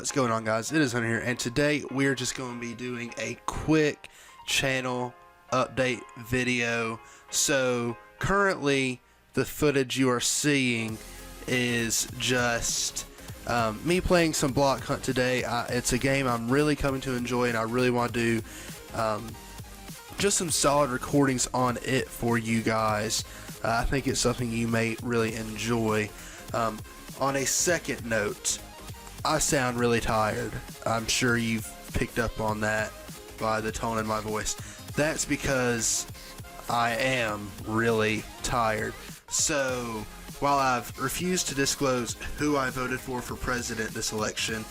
What's going on, guys? It is Hunter here, and today we're just going to be doing a quick channel update video. So currently the footage you are seeing is just me playing some Block Hunt today. It's a game I'm really coming to enjoy, and I really want to do just some solid recordings on it for you guys. I think it's something you may really enjoy. On a second note, I sound really tired. I'm sure you've picked up on that by the tone in my voice. That's because I am really tired. So while I've refused to disclose who I voted for president this election,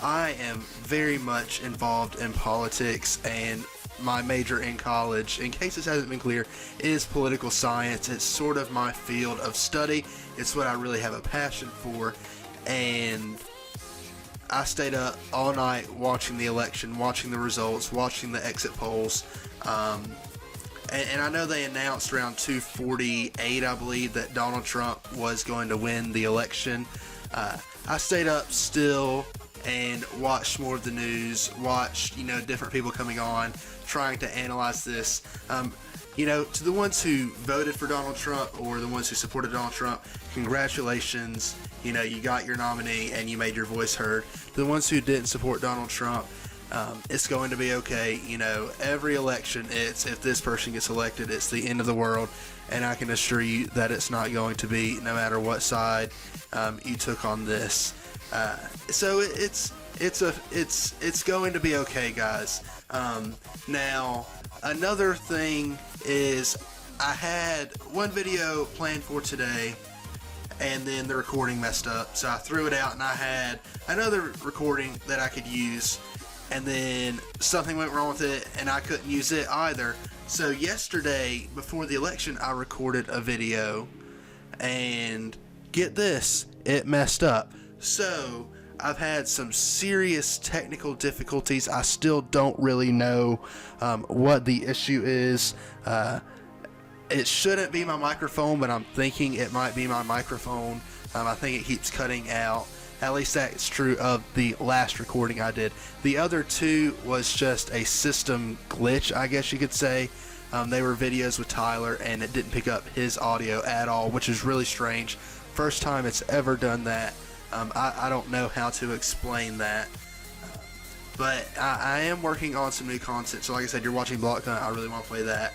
I am very much involved in politics, and my major in college, in case this hasn't been clear, is political science. It's sort of my field of study. It's what I really have a passion for, and I stayed up all night watching the election, watching the results, watching the exit polls, and I know they announced around 2:48, I believe, that Donald Trump was going to win the election. I stayed up still and watched more of the news, watched, different people coming on, trying to analyze this. To the ones who voted for Donald Trump or the ones who supported Donald Trump, congratulations. You got your nominee and you made your voice heard. The ones who didn't support Donald Trump, it's going to be okay. Every election, if this person gets elected, it's the end of the world, and I can assure you that it's not going to be, no matter what side you took on this. So it's going to be okay, guys. Now, another thing is, I had one video planned for today, and then the recording messed up, so I threw it out, and I had another recording that I could use, and then something went wrong with it, and I couldn't use it either. So yesterday, before the election, I recorded a video, and get this, it messed up. So I've had some serious technical difficulties. I still don't really know what the issue is. It shouldn't be my microphone, but I'm thinking it might be my microphone. I think it keeps cutting out. At least that's true of the last recording I did. The other two was just a system glitch, I guess you could say. They were videos with Tyler, and it didn't pick up his audio at all, which is really strange. First time it's ever done that. I don't know how to explain that. But I am working on some new content. So like I said, you're watching Block Hunt. I really want to play that.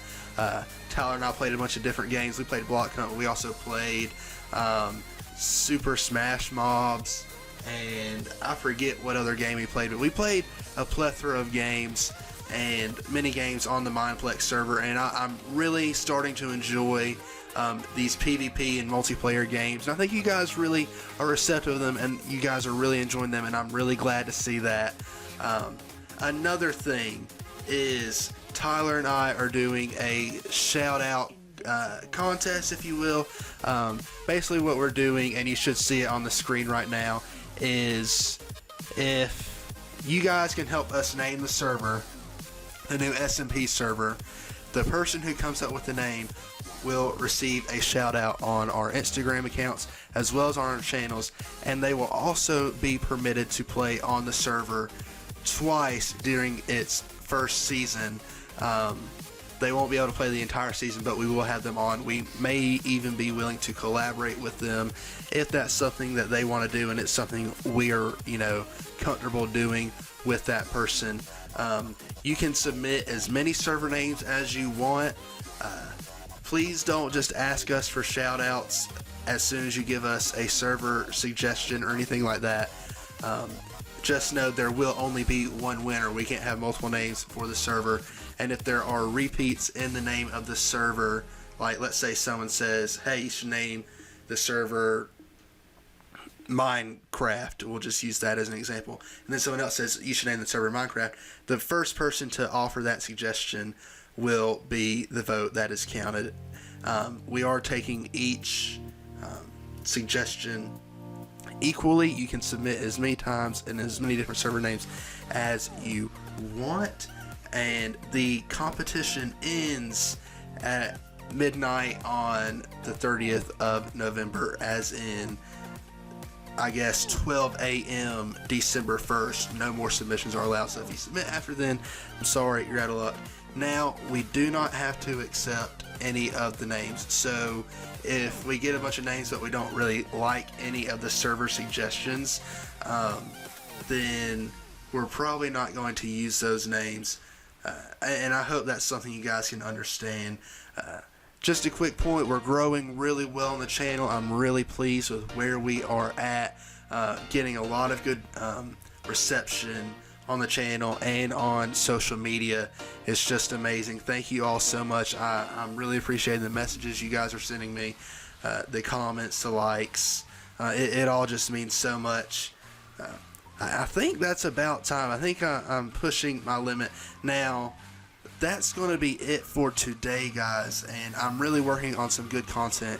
Tyler and I played a bunch of different games. We played Block Hunt. We also played Super Smash Mobs, and I forget what other game we played, but we played a plethora of games and mini games on the MinePlex server, and I'm really starting to enjoy these PvP and multiplayer games. And I think you guys really are receptive of them, and you guys are really enjoying them, and I'm really glad to see that. Another thing is, Tyler and I are doing a shout-out contest, if you will. Basically what we're doing, and you should see it on the screen right now, is if you guys can help us name the server, the new SMP server, the person who comes up with the name will receive a shout-out on our Instagram accounts as well as on our channels, and they will also be permitted to play on the server twice during its first season. They won't be able to play the entire season, but we will have them on. We may even be willing to collaborate with them if that's something that they want to do, and it's something we're, comfortable doing with that person. You can submit as many server names as you want. Please don't just ask us for shout outs as soon as you give us a server suggestion or anything like that. Just know there will only be one winner. We can't have multiple names for the server. And if there are repeats in the name of the server, like let's say someone says, hey, you should name the server Minecraft. We'll just use that as an example. And then someone else says, you should name the server Minecraft. The first person to offer that suggestion will be the vote that is counted. We are taking each suggestion equally. You can submit as many times and as many different server names as you want, and the competition ends at midnight on the 30th of November, as in I guess 12 a.m. December 1st. No more submissions are allowed. So if you submit after then, I'm sorry, you're out of luck. Now, we do not have to accept any of the names. So if we get a bunch of names but we don't really like any of the server suggestions, then we're probably not going to use those names. And I hope that's something you guys can understand. Just a quick point, we're growing really well on the channel. I'm really pleased with where we are at, getting a lot of good reception on the channel and on social media. It's just amazing. Thank you all so much. I'm really appreciating the messages you guys are sending me, the comments, the likes. It all just means so much. I think that's about time. I think I'm pushing my limit now. That's going to be it for today, guys, and I'm really working on some good content.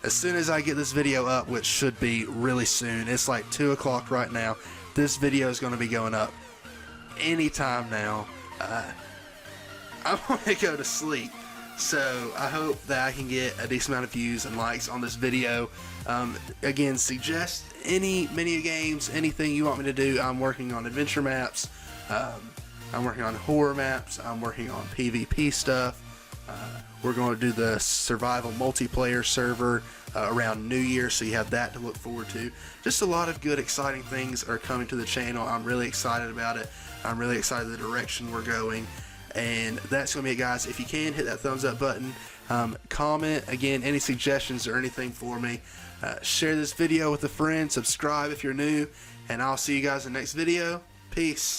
As soon as I get this video up, which should be really soon, it's like 2 o'clock right now, this video is going to be going up anytime now. I want to go to sleep, so I hope that I can get a decent amount of views and likes on this video. Again, suggest any mini games, anything you want me to do. I'm working on adventure maps. I'm working on horror maps. I'm working on PvP stuff. We're going to do the survival multiplayer server around New Year, so you have that to look forward to. Just a lot of good, exciting things are coming to the channel. I'm really excited about it. I'm really excited the direction we're going. And that's going to be it, guys. If you can, hit that thumbs up button. Comment, again, any suggestions or anything for me. Share this video with a friend. Subscribe if you're new. And I'll see you guys in the next video. Peace.